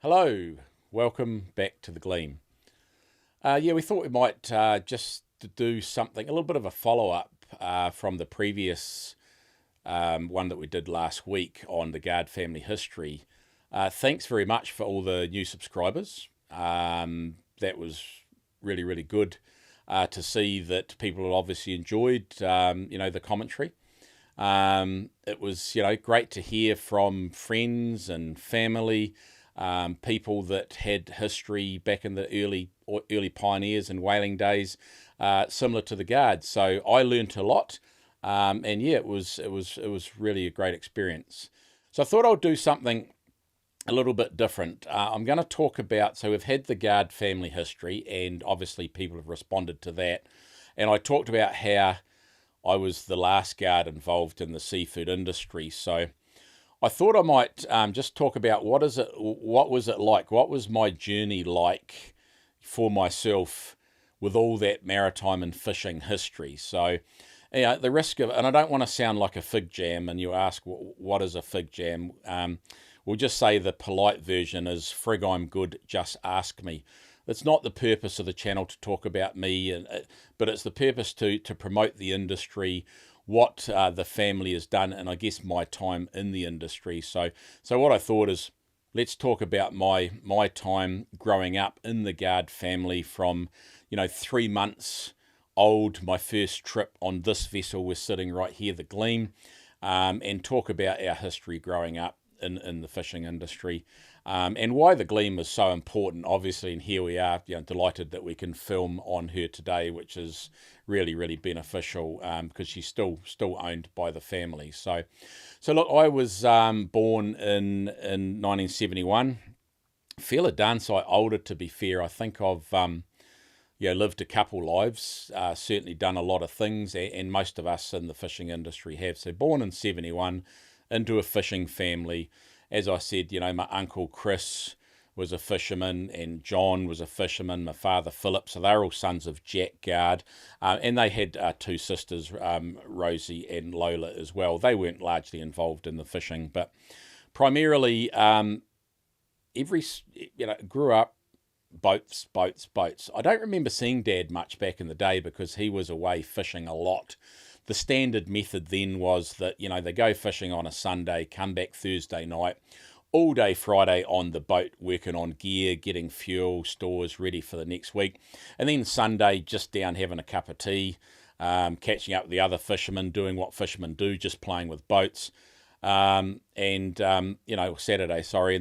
Hello, welcome back to the Gleam. We thought we might just do something, a little bit of a follow-up from the previous one that we did last week on the Guard family history. Thanks very much for all the new subscribers. That was really, really good to see that people obviously enjoyed, the commentary. It was, great to hear from friends and family, people that had history back in the early pioneers and whaling days, similar to the Guards. So I learnt a lot, it was really a great experience. So I thought I'll do something a little bit different. I'm going to talk about, so we've had the Guard family history, and obviously people have responded to that. And I talked about how I was the last Guard involved in the seafood industry. So I thought I might just talk about what was it like? What was my journey like for myself with all that maritime and fishing history? So, the risk of, and I don't want to sound like a fig jam, and you ask, what is a fig jam? We'll just say the polite version is, frig, I'm good, just ask me. It's not the purpose of the channel to talk about me, but it's the purpose to promote the industry, what the family has done, and I guess my time in the industry. So what I thought is, let's talk about my time growing up in the Guard family from, 3 months old. My first trip on this vessel was sitting right here, the Gleam, and talk about our history growing up in the fishing industry, and why the Gleam was so important, obviously. And here we are, delighted that we can film on her today, which is really, really beneficial, because she's still owned by the family. So look, I was born in 1971. Feel a darn sight older, to be fair. I think I've lived a couple lives, certainly done a lot of things, and most of us in the fishing industry have. So born in 71, into a fishing family. As I said, my uncle Chris was a fisherman, and John was a fisherman, my father Philip. So they're all sons of Jack Guard, and they had 2 sisters, Rosie and Lola as well. They weren't largely involved in the fishing, but primarily grew up boats. I don't remember seeing Dad much back in the day because he was away fishing a lot. The standard method then was that, they go fishing on a Sunday, come back Thursday night, all day Friday on the boat, working on gear, getting fuel, stores ready for the next week. And then Sunday, just down having a cup of tea, catching up with the other fishermen, doing what fishermen do, just playing with boats. Saturday, and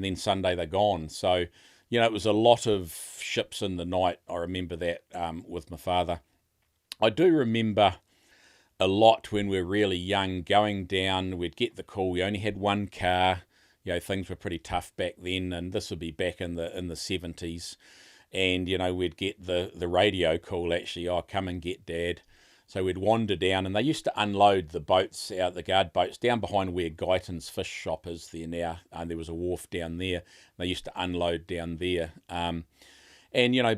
then Sunday they're gone. So, it was a lot of ships in the night. I remember that with my father. I do remember a lot when we were really young, going down. We'd get the call. We only had one car. Things were pretty tough back then, and this would be back in the 70s. And we'd get the radio call, actually, "Oh, come and get Dad." So we'd wander down, and they used to unload the boats out, the Guard boats, down behind where Guyton's fish shop is there now. There was a wharf down there. They used to unload down there. And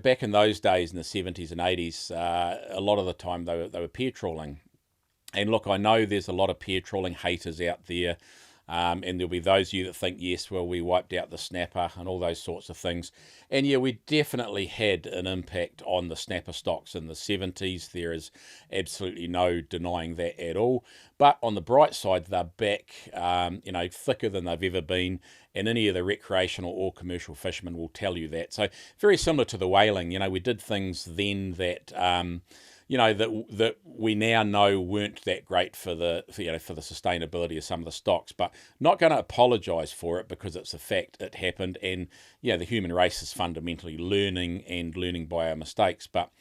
back in those days in the 70s and 80s, a lot of the time they were pair trawling. And look, I know there's a lot of pair trawling haters out there, and there'll be those of you that think, yes, well, we wiped out the snapper and all those sorts of things. And we definitely had an impact on the snapper stocks in the 70s. There is absolutely no denying that at all. But on the bright side, they're back, thicker than they've ever been. And any of the recreational or commercial fishermen will tell you that. So very similar to the whaling, we did things then that that we now know weren't that great for the sustainability of some of the stocks, but not going to apologise for it, because it's a fact, it happened, and the human race is fundamentally learning by our mistakes. But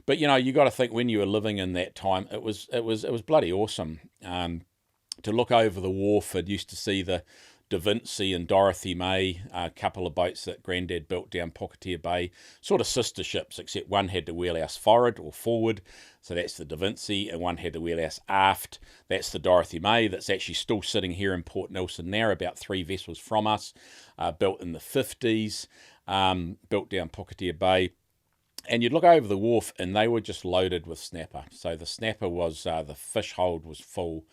you got to think, when you were living in that time, it was bloody awesome to look over the wharf. It used to see the Vinci and Dorothy May, a couple of boats that Grandad built down Pocketeer Bay, sort of sister ships, except one had the wheelhouse forward, so that's the Vinci, and one had the wheelhouse aft, that's the Dorothy May, that's actually still sitting here in Port Nelson now, about 3 vessels from us, built in the 50s, built down Pocketeer Bay. And you'd look over the wharf, and they were just loaded with snapper. So the snapper was, the fish hold was full,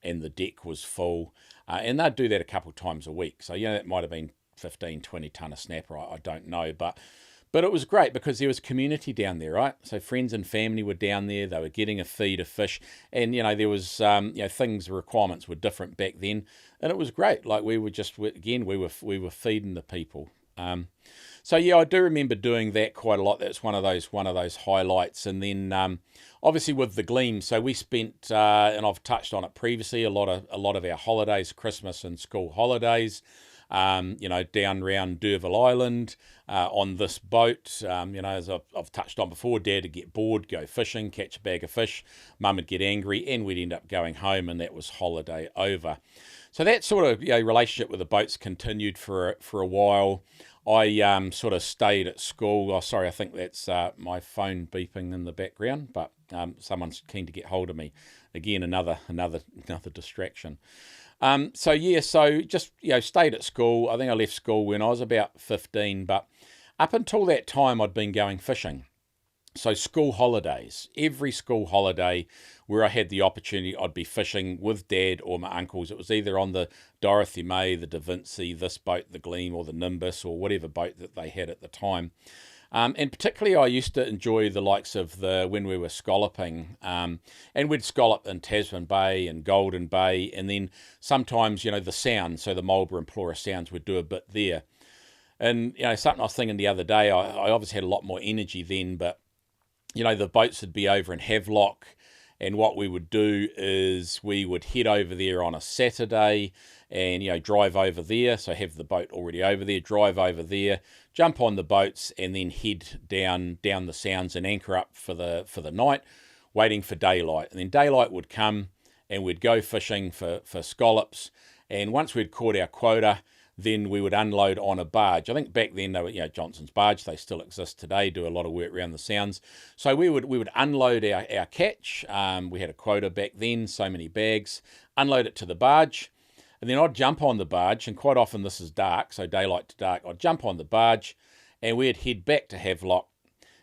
and the deck was full, and they'd do that a couple of times a week. So that might have been 15, 20 tonne of snapper, I don't know, but it was great because there was community down there, right? So friends and family were down there. They were getting a feed of fish, and there was things, requirements were different back then, and it was great. Like we were just again we were feeding the people. So yeah, I do remember doing that quite a lot. That's one of those highlights. And then obviously with the Gleam, so we spent and I've touched on it previously, a lot of our holidays, Christmas and school holidays, down around D'Urville Island on this boat. As I've touched on before, Dad would get bored, go fishing, catch a bag of fish. Mum would get angry, and we'd end up going home, and that was holiday over. So that sort of relationship with the boats continued for a while. I sort of stayed at school. Oh, sorry, I think that's my phone beeping in the background, but someone's keen to get hold of me. Again, another distraction. So just stayed at school. I think I left school when I was about 15, but up until that time I'd been going fishing. So school holidays, every school holiday where I had the opportunity, I'd be fishing with Dad or my uncles. It was either on the Dorothy May, the Vinci, this boat, the Gleam, or the Nimbus, or whatever boat that they had at the time. And particularly I used to enjoy the likes of when we were scalloping, and we'd scallop in Tasman Bay and Golden Bay, and then sometimes, the Sound, so the Marlborough and Plura Sounds, would do a bit there. And, something I was thinking the other day, I obviously had a lot more energy then, but the boats would be over in Havelock, and what we would do is we would head over there on a Saturday and, drive over there. So have the boat already over there, drive over there, jump on the boats, and then head down the Sounds and anchor up for the night, waiting for daylight. And then daylight would come and we'd go fishing for scallops. And once we'd caught our quota, then we would unload on a barge. I think back then they were, Johnson's barge. They still exist today, do a lot of work around the Sounds. So we would unload our catch. We had a quota back then, so many bags, unload it to the barge. And then I'd jump on the barge, and quite often this is dark, so daylight to dark. I'd jump on the barge, and we'd head back to Havelock,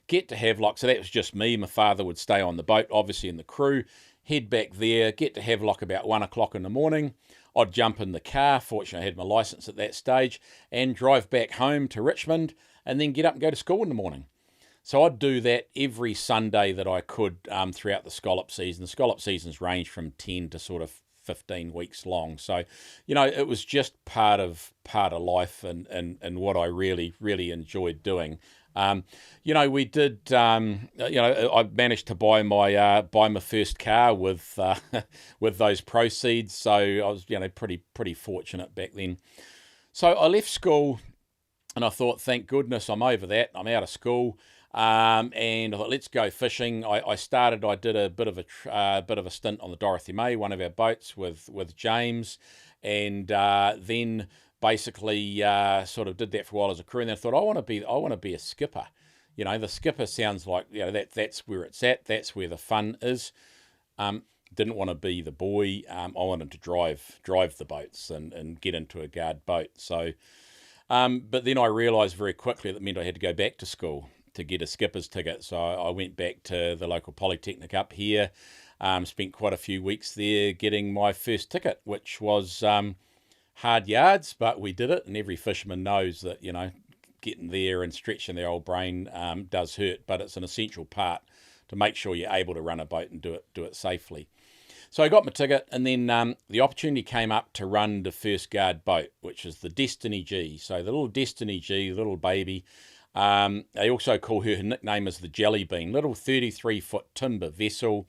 get to Havelock. So that was just me. My father would stay on the boat, obviously, in the crew, head back there, get to Havelock about 1 o'clock in the morning. I'd jump in the car, fortunately I had my licence at that stage, and drive back home to Richmond, and then get up and go to school in the morning. So I'd do that every Sunday that I could throughout the scallop season. The scallop seasons range from 10 to sort of 15 weeks long. So, it was just part of life and what I really, really enjoyed doing. We did. I managed to buy my first car with with those proceeds. So I was, pretty fortunate back then. So I left school, and I thought, thank goodness I'm over that. I'm out of school. And I thought, let's go fishing. I did a bit of a stint on the Dorothy May, one of our boats with James, and then basically sort of did that for a while as a crew. And then I thought, I want to be a skipper. The skipper sounds like that's where it's at. That's where the fun is. Didn't want to be the boy. I wanted to drive the boats and get into a guard boat. So, but then I realised very quickly that meant I had to go back to school to get a skipper's ticket. So I went back to the local polytechnic up here, spent quite a few weeks there getting my first ticket, which was hard yards, but we did it. And every fisherman knows that, getting there and stretching their old brain does hurt, but it's an essential part to make sure you're able to run a boat and do it safely. So I got my ticket, and then the opportunity came up to run the first guard boat, which is the Destiny G. So the little Destiny G, little baby. They also call her nickname is the Jelly Bean, little 33-foot timber vessel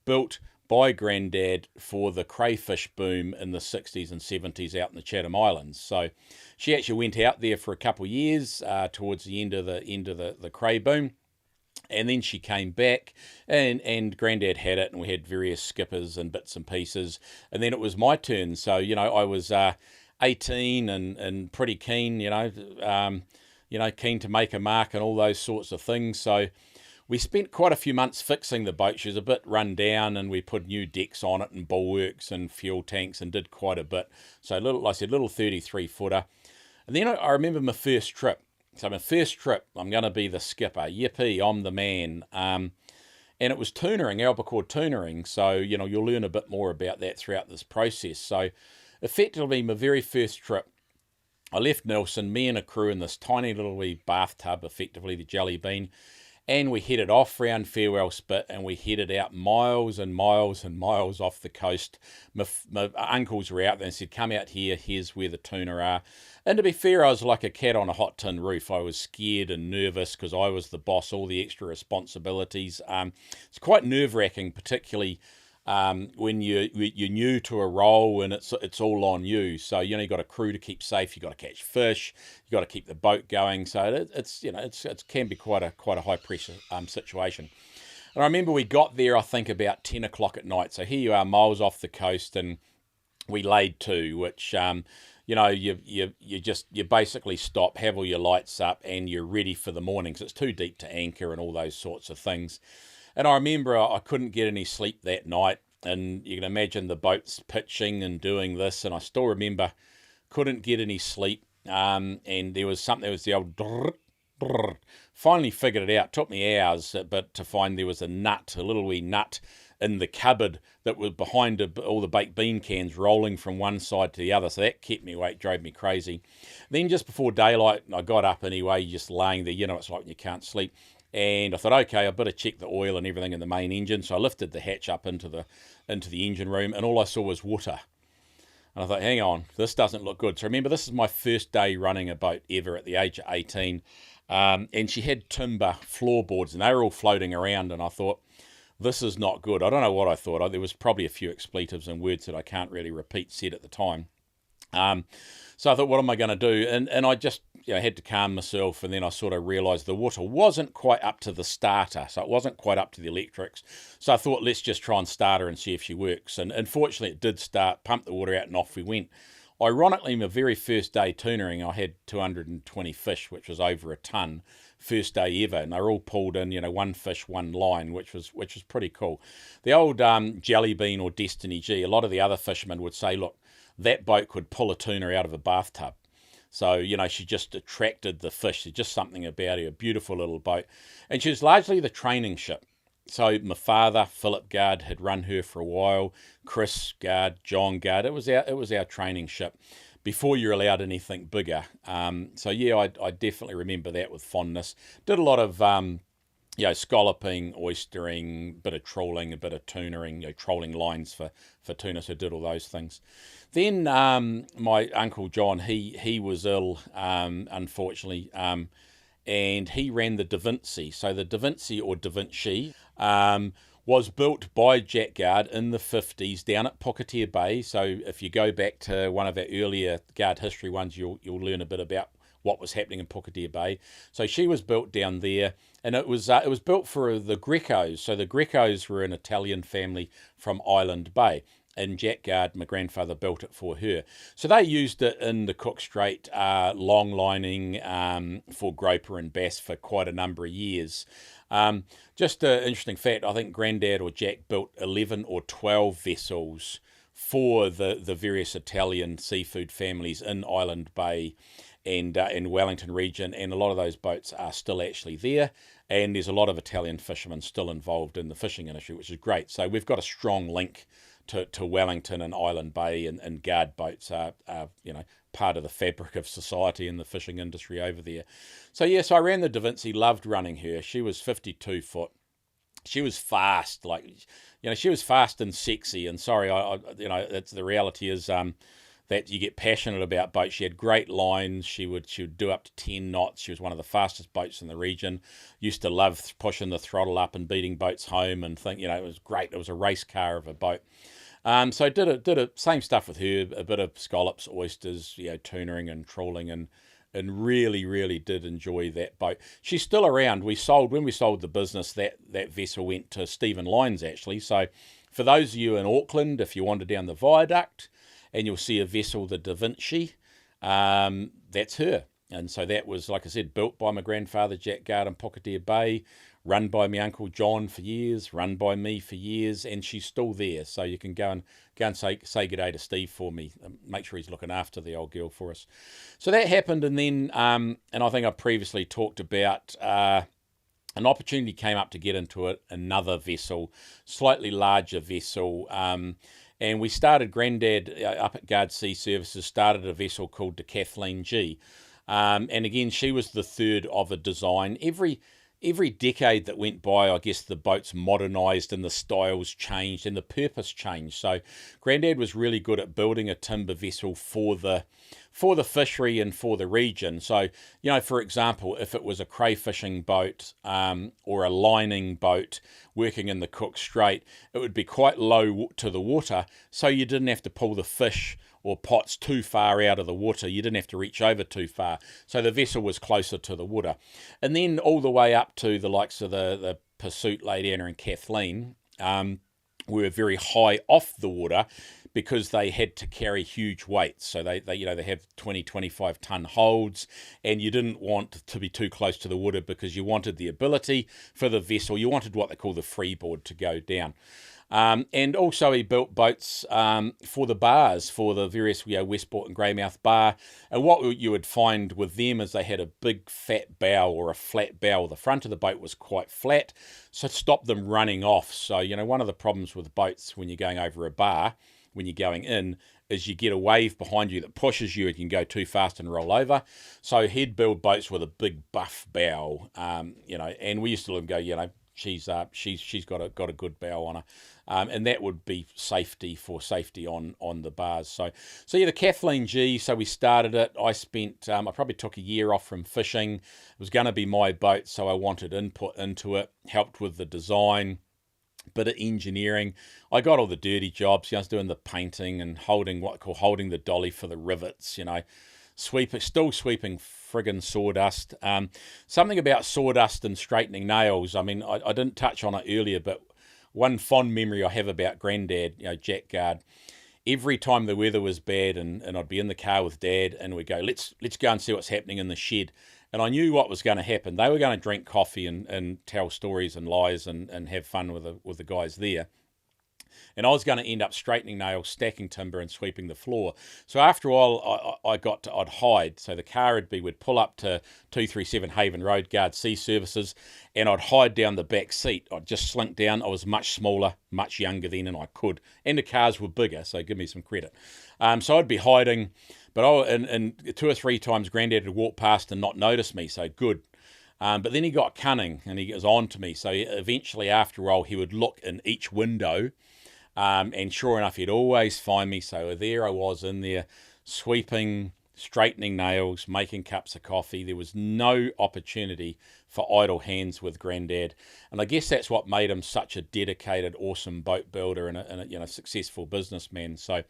built by Grandad for the crayfish boom in the 60s and 70s out in the Chatham Islands. So she actually went out there for a couple of years towards the end of the cray boom. And then she came back, and Grandad had it, and we had various skippers and bits and pieces. And then it was my turn. So, I was 18 and pretty keen, keen to make a mark and all those sorts of things. So we spent quite a few months fixing the boat. She was a bit run down, and we put new decks on it and bulwarks and fuel tanks and did quite a bit. So little 33-footer. And then I remember my first trip. So my first trip, I'm going to be the skipper. Yippee, I'm the man. And it was tunering, albacore tunering. So, you'll learn a bit more about that throughout this process. So effectively, my very first trip, I left Nelson, me and a crew in this tiny little wee bathtub, effectively the Jelly Bean, and we headed off round Farewell Spit, and we headed out miles and miles and miles off the coast. My uncles were out there and said, come out here, here's where the tuna are. And to be fair, I was like a cat on a hot tin roof. I was scared and nervous because I was the boss, all the extra responsibilities. It's quite nerve-wracking, particularly when you're new to a role and it's all on you. So you got a crew to keep safe. You got to catch fish. You got to keep the boat going. So it can be quite a high pressure situation. And I remember we got there, I think, about 10 o'clock at night. So here you are, miles off the coast, and we laid to, which you basically stop, have all your lights up, and you're ready for the morning because it's too deep to anchor and all those sorts of things. And I remember I couldn't get any sleep that night, and you can imagine the boats pitching and doing this, and I still remember couldn't get any sleep, and there was the old drrr, drrr. Finally figured it out. Took me hours, but to find there was a little wee nut in the cupboard that was behind all the baked bean cans rolling from one side to the other. So that kept me awake, drove me crazy. Then just before daylight, I got up anyway, just laying there. It's like when you can't sleep. And I thought, okay, I better check the oil and everything in the main engine. So I lifted the hatch up into the engine room, and all I saw was water. And I thought, hang on, this doesn't look good. So remember, this is my first day running a boat ever at the age of 18. And she had timber floorboards, and they were all floating around. And I thought, this is not good. I don't know what I thought. There was probably a few expletives and words that I can't really repeat said at the time. So I thought, what am I going to do? And I just had to calm myself, and then I sort of realised the water wasn't quite up to the starter, so it wasn't quite up to the electrics. So I thought, let's just try and start her and see if she works. And fortunately it did start, pumped the water out, and off we went. Ironically, my very first day tuning, I had 220 fish, which was over a ton, first day ever, and they were all pulled in, one fish, one line, which was pretty cool. The old Jelly Bean or Destiny G, a lot of the other fishermen would say, look, that boat could pull a tuna out of a bathtub. So, she just attracted the fish. There's just something about her, a beautiful little boat. And she was largely the training ship. So my father, Philip Guard, had run her for a while. Chris Guard, John Guard. It was our training ship before you're allowed anything bigger. So yeah, I definitely remember that with fondness. Did a lot of scalloping, oystering, bit of trawling, a bit of tuning, trolling lines for tuna. So did all those things. Then my Uncle John, he was ill, unfortunately, and he ran the Vinci. So the Vinci or Da Vinci was built by Jack Guard in the 50s down at Puketea Bay. So if you go back to one of our earlier Guard history ones, you'll learn a bit about what was happening in Puketea Bay. So she was built down there, and it was built for the Grecos. So the Grecos were an Italian family from Island Bay, and Jack Guard, my grandfather, built it for her. So they used it in the Cook Strait, long lining for groper and bass for quite a number of years. Just an interesting fact, I think Grandad or Jack built 11 or 12 vessels for the various Italian seafood families in Island Bay and in Wellington region, and a lot of those boats are still actually there, and there's a lot of Italian fishermen still involved in the fishing industry, which is great. So we've got a strong link to Wellington and Island Bay, and Guard boats are part of the fabric of society and the fishing industry over there. So yes, I ran the Da Vinci, loved running her. She was 52 foot. She was fast, she was fast and sexy. And sorry, that's the reality is that you get passionate about boats. She had great lines. She would do up to 10 knots. She was one of the fastest boats in the region. Used to love pushing the throttle up and beating boats home and think, it was great. It was a race car of a boat. So I did a same stuff with her, a bit of scallops, oysters, tuning and trawling, and really, really did enjoy that boat. She's still around. When we sold the business, that vessel went to Stephen Lyons, actually. So for those of you in Auckland, if you wander down the viaduct and you'll see a vessel, the Da Vinci, that's her. And so that was, like I said, built by my grandfather, Jack Guard, in Puketea Bay, run by my Uncle John for years, run by me for years, and she's still there. So you can go and say good day to Steve for me. Make sure he's looking after the old girl for us. So that happened, and then, and I think I previously talked about an opportunity came up to get into another vessel, slightly larger vessel, And we started, Grandad up at Guard Sea Services started a vessel called the Kathleen G. And again, she was the third of a design. Every decade that went by, I guess the boats modernised and the styles changed and the purpose changed. So Grandad was really good at building a timber vessel for the fishery and for the region. So, for example, if it was a crayfishing boat or a lining boat working in the Cook Strait, it would be quite low to the water, so you didn't have to pull the fish or pots too far out of the water. You didn't have to reach over too far. So the vessel was closer to the water. And then all the way up to the likes of the Pursuit, Lady Anna and Kathleen were very high off the water because they had to carry huge weights. So they have 20, 25 ton holds, and you didn't want to be too close to the water because you wanted the ability for the vessel. You wanted what they call the freeboard to go down. And also he built boats for the bars, for the various Westport and Greymouth bar. And what you would find with them is they had a big fat bow or a flat bow. The front of the boat was quite flat, so it stopped them running off. So, one of the problems with boats when you're going over a bar, when you're going in, is you get a wave behind you that pushes you and you can go too fast and roll over. So he'd build boats with a big buff bow, and we used to let them go, she's got a good bow on her. And that would be safety on the bars. So the Kathleen G, so we started it. I probably took a year off from fishing. It was going to be my boat, so I wanted input into it, helped with the design, bit of engineering. I got all the dirty jobs. I was doing the painting and holding the dolly for the rivets, still sweeping friggin' sawdust. Something about sawdust and straightening nails. I mean, I didn't touch on it earlier, but one fond memory I have about Grandad, Jack Guard, every time the weather was bad and I'd be in the car with Dad and we'd go, let's go and see what's happening in the shed. And I knew what was going to happen. They were going to drink coffee and tell stories and lies and have fun with the guys there. And I was going to end up straightening nails, stacking timber and sweeping the floor. So after a while, I'd hide. So the car would pull up to 237 Haven Road, Guard Sea Services, and I'd hide down the back seat. I'd just slink down. I was much smaller, much younger then, and I could. And the cars were bigger, so give me some credit. So I'd be hiding, but and 2 or 3 times Grandad would walk past and not notice me, so good. But then he got cunning and he was on to me. So eventually, after a while, he would look in each window. And sure enough, he'd always find me. So there I was in there, sweeping, straightening nails, making cups of coffee. There was no opportunity for idle hands with Grandad. And I guess that's what made him such a dedicated, awesome boat builder and a successful businessman. So,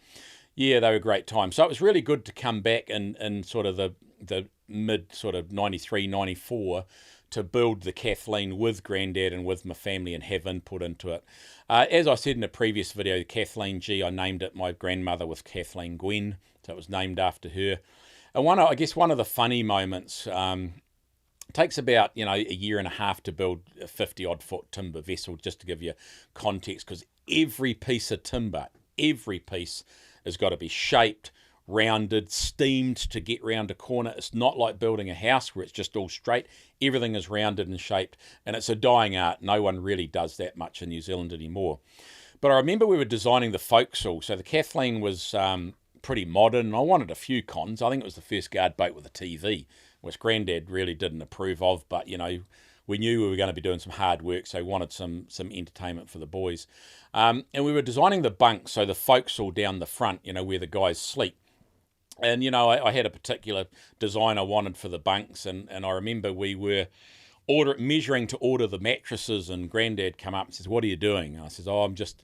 yeah, they were great times. So it was really good to come back in sort of the mid sort of 93, 94 to build the Kathleen with Grandad and with my family and have input into it. As I said in a previous video, Kathleen G, I named it. My grandmother was Kathleen Gwen, so it was named after her. And one of the funny moments, takes about a year and a half to build a 50-odd foot timber vessel, just to give you context, because every piece of timber, has got to be shaped, rounded, steamed to get round a corner. It's not like building a house where it's just all straight. Everything is rounded and shaped, and it's a dying art. No one really does that much in New Zealand anymore. But I remember we were designing the forecastle. So the Kathleen was pretty modern, and I wanted a few cons. I think it was the first Guard boat with a TV, which Grandad really didn't approve of, but we knew we were going to be doing some hard work, so we wanted some entertainment for the boys. And we were designing the bunk, so the forecastle down the front, where the guys sleep. And, I had a particular design I wanted for the bunks, and I remember we were measuring to order the mattresses, and Grandad come up and says, "What are you doing?" And I says, "Oh, I'm just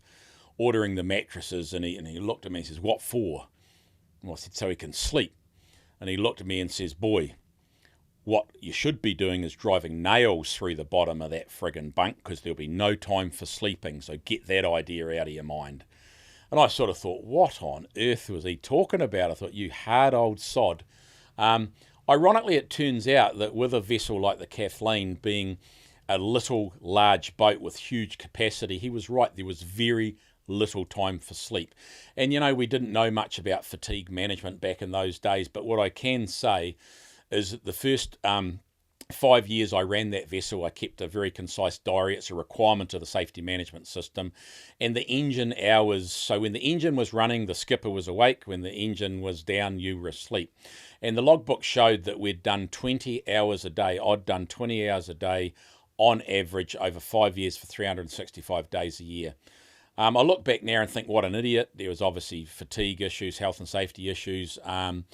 ordering the mattresses." And he looked at me and says, "What for?" Well, I said, "So he can sleep." And he looked at me and says, "Boy, what you should be doing is driving nails through the bottom of that friggin' bunk, because there'll be no time for sleeping, so get that idea out of your mind." And I sort of thought, what on earth was he talking about? I thought, you hard old sod. Ironically, it turns out that with a vessel like the Kathleen being a little large boat with huge capacity, he was right. There was very little time for sleep. And, we didn't know much about fatigue management back in those days. But what I can say is that the first 5 years I ran that vessel. I kept a very concise diary. It's a requirement of the safety management system. And the engine hours, so when the engine was running, the skipper was awake. When the engine was down, you were asleep. And the logbook showed that we'd done 20 hours a day. I'd done 20 hours a day on average over 5 years for 365 days a year. I look back now and think, what an idiot. There was obviously fatigue issues, health and safety issues, and,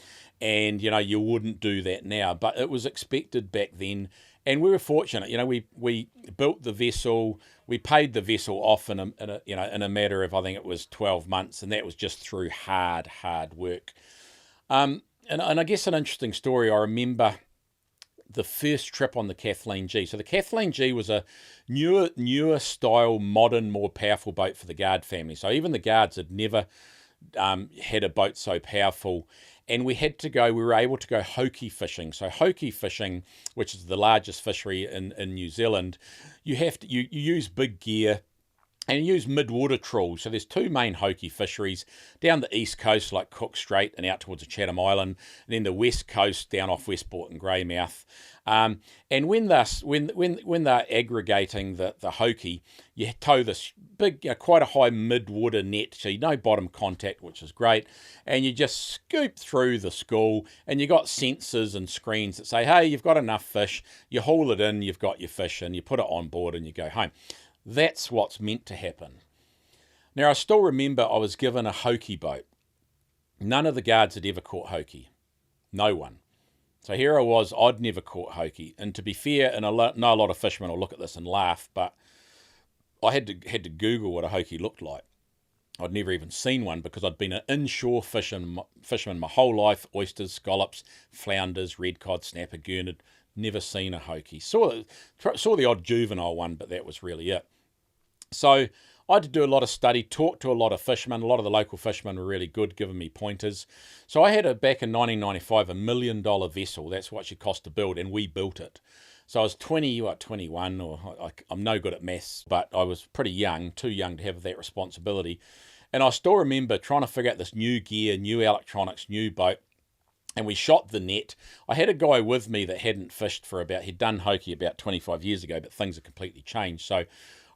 you wouldn't do that now. But it was expected back then, and we were fortunate. We built the vessel, we paid the vessel off in a matter of, I think it was 12 months, and that was just through hard work. And I guess an interesting story, I remember the first trip on the Kathleen G. So the Kathleen G was a newer style, modern, more powerful boat for the Guard family. So even the Guards had never had a boat so powerful. And we were able to go Hokey fishing. So Hokey fishing, which is the largest fishery in New Zealand, you use big gear and you use mid-water trawls. So there's two main Hokey fisheries down the east coast, like Cook Strait and out towards the Chatham Island, and then the west coast down off Westport and Greymouth. And when they're aggregating the Hokey, you tow this big, quite a high mid-water net, so no bottom contact, which is great, and you just scoop through the school, and you got sensors and screens that say, hey, you've got enough fish. You haul it in, you've got your fish, and you put it on board, and you go home. That's what's meant to happen. Now, I still remember I was given a Hokey boat. None of the Guards had ever caught Hokey. No one. So here I was, I'd never caught Hokey. And to be fair, and I know a lot of fishermen will look at this and laugh, but I had to Google what a Hokey looked like. I'd never even seen one because I'd been an inshore fisherman my whole life. Oysters, scallops, flounders, red cod, snapper, gurnard. Never seen a Hokey. Saw the odd juvenile one, but that was really it. So I had to do a lot of study, talk to a lot of fishermen. A lot of the local fishermen were really good, giving me pointers. So I had back in 1995, $1 million vessel. That's what she cost to build, and we built it. So I was 21, or I'm no good at maths, but I was pretty young, too young to have that responsibility. And I still remember trying to figure out this new gear, new electronics, new boat. And we shot the net. I had a guy with me that hadn't fished he'd done Hokey about 25 years ago, but things had completely changed. So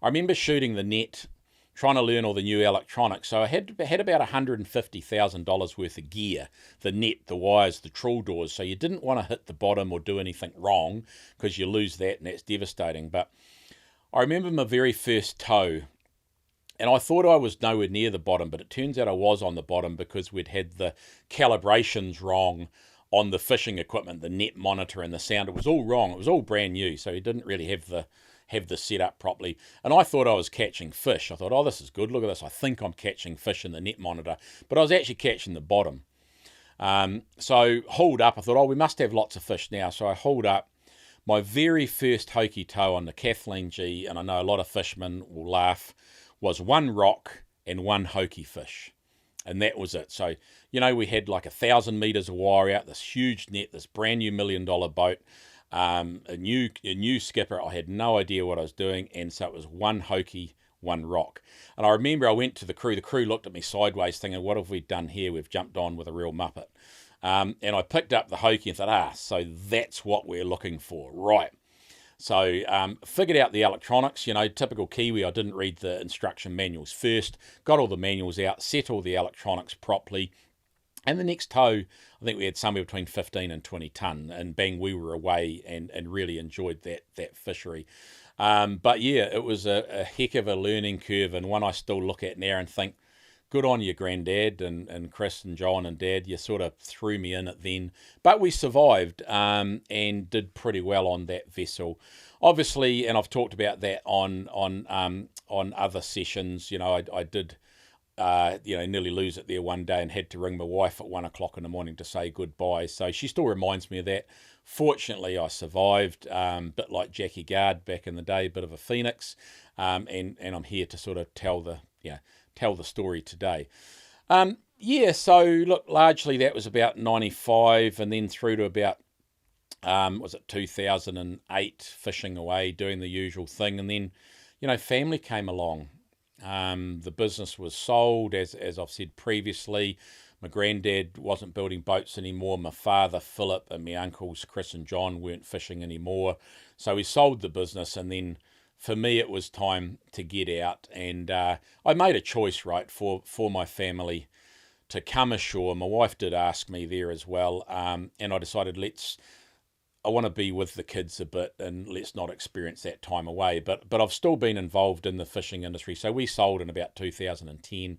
I remember shooting the net, trying to learn all the new electronics. So I had about $150,000 worth of gear, the net, the wires, the trawl doors. So you didn't want to hit the bottom or do anything wrong because you lose that and that's devastating. But I remember my very first tow, and I thought I was nowhere near the bottom, but it turns out I was on the bottom because we'd had the calibrations wrong on the fishing equipment, the net monitor and the sound. It was all wrong. It was all brand new, so he didn't really have the setup properly. And I thought I was catching fish. I thought, oh, this is good. Look at this. I think I'm catching fish in the net monitor, but I was actually catching the bottom. So hauled up. I thought, oh, we must have lots of fish now. So I hauled up. My very first Hokey tow on the Kathleen G, and I know a lot of fishermen will laugh, was one rock and one Hokey fish. And that was it. So, we had like 1,000 meters of wire out, this huge net, this brand new $1 million boat, a new skipper. I had no idea what I was doing. And so it was one Hokey, one rock. And I remember I went to the crew. The crew looked at me sideways thinking, what have we done here? We've jumped on with a real muppet. And I picked up the Hokey and thought, so that's what we're looking for. Right. So figured out the electronics, typical Kiwi. I didn't read the instruction manuals first, got all the manuals out, set all the electronics properly. And the next tow, I think we had somewhere between 15 and 20 tonne, and bang, we were away and really enjoyed that fishery. But yeah, it was a heck of a learning curve, and one I still look at now and think, good on you, Granddad, and Chris and John and Dad. You sort of threw me in it then. But we survived and did pretty well on that vessel. Obviously, and I've talked about that on other sessions, I did nearly lose it there one day and had to ring my wife at 1 o'clock in the morning to say goodbye. So she still reminds me of that. Fortunately, I survived, bit like Jackie Guard back in the day, bit of a phoenix, and I'm here to sort of tell the story today. So look, largely that was about 95 and then through to about, 2008, fishing away, doing the usual thing. And then, family came along. The business was sold, as I've said previously. My granddad wasn't building boats anymore. My father, Philip, and my uncles, Chris and John, weren't fishing anymore. So we sold the business, and then for me, it was time to get out. And I made a choice, right, for my family to come ashore. My wife did ask me there as well, and I decided I want to be with the kids a bit and let's not experience that time away. But I've still been involved in the fishing industry. So we sold in about 2010.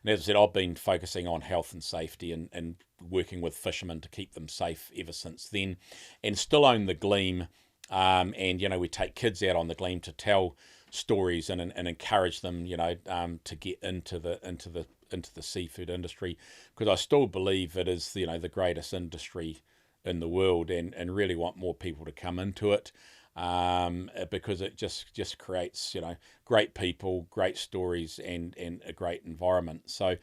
And as I said, I've been focusing on health and safety and working with fishermen to keep them safe ever since then. And still own the Gleam. And, we take kids out on the Gleam to tell stories and encourage them, to get into the seafood industry, because I still believe it is, the greatest industry in the world, and really want more people to come into it, because it just creates, great people, great stories, and a great environment. So,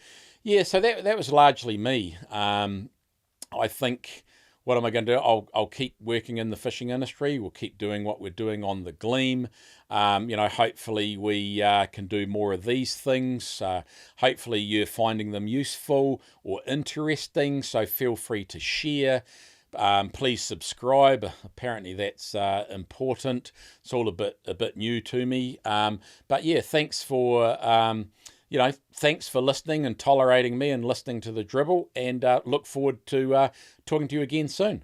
yeah, so that was largely me. I think, what am I going to do? I'll keep working in the fishing industry. We'll keep doing what we're doing on the Gleam. Hopefully we can do more of these things. Hopefully you're finding them useful or interesting. So feel free to share. Please subscribe. Apparently that's important. It's all a bit new to me. But yeah, thanks for listening and tolerating me and listening to the dribble. And look forward to talking to you again soon.